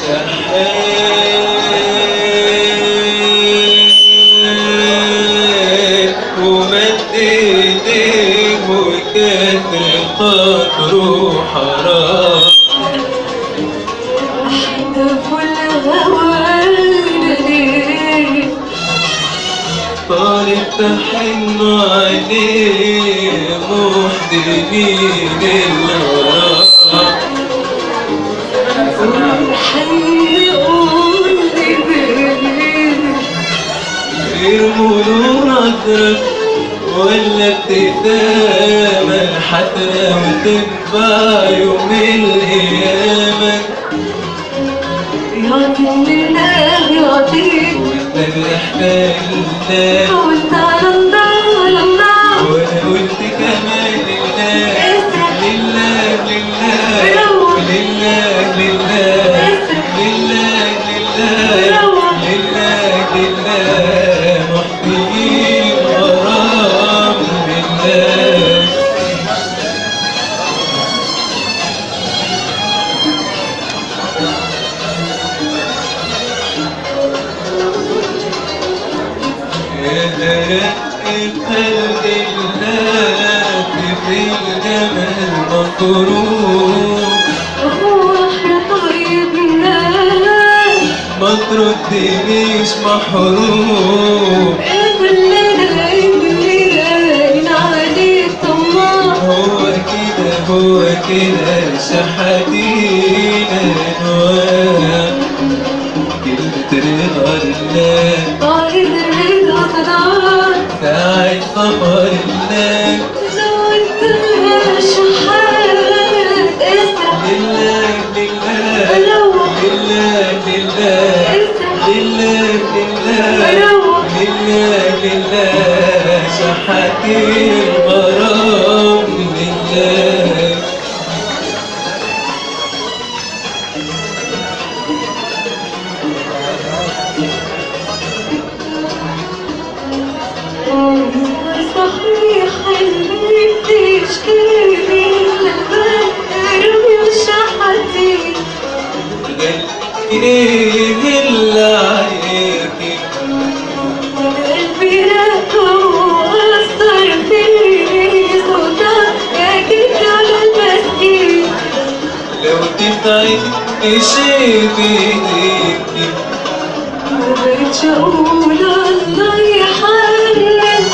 شحات ومد ايديه وكاتب خاطره حرام احدف الهوان ليه طالب تحن عليه محددين الغرام والحي قولي بيه يرموا له نظرة ولا ابتسامة حتى وتنفع يوم القيامة يعطيني الله يعطيك وانت محتاج لله وانت على الله على الله وانا قلت كمان لله لله لله لله لله لله لله لله محتاجين غرام لله يا درق قلب الله في الجمال مطروح هو احنا طيب ناس ما تردنيش محروم كلنا عليك طماع هو كده شحاتين انواع كلمة رضا لله طاير الرضا قدر ساعة قمر الله لو انت شحات اسرع لله لله لو لله لله لله لله لله لله شحاتين غرام لله صحيح خليك تشتري البال ارمي وشحاتين ايه اللي عليكي قلبي لك وأثر فيه صوتك أكيد على المسكين لو تفعلي شي بايديكي مبقتش أقول الله يحنن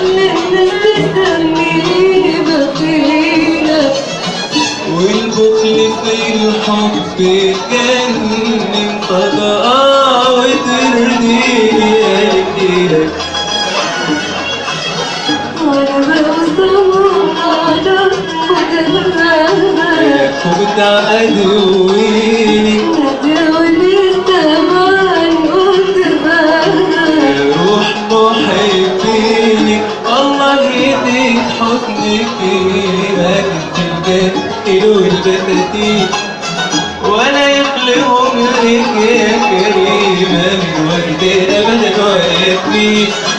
للناس تسميني بخيلة والبخل في الحب يجنن طبقة وترضيني قلبي وأنا بوصل على قدمها كنت عدويني نداولي الزمان قدمها روح محبيني الله يهديك حضنك ما كنت الباقي والبساتين ولا يخلقهم لك يا كريمة من وجد أبدا ولا يكفي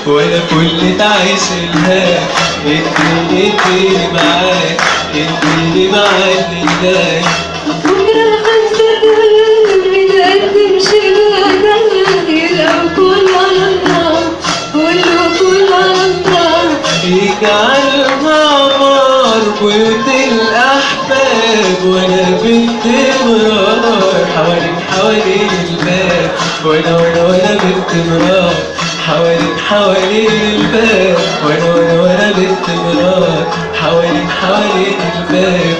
ولا كل تعيش لها اديني معاك اديني معاك لله بكرة خمسة بنقدم شغلانة لو كل على الله ولو كل على الله يجعل غمار بيوت الأحباب وأنا بنت مرار حوالين الباب وأنا بنت مرار حوالين الباب وأنا بنت مرار حوالين الباب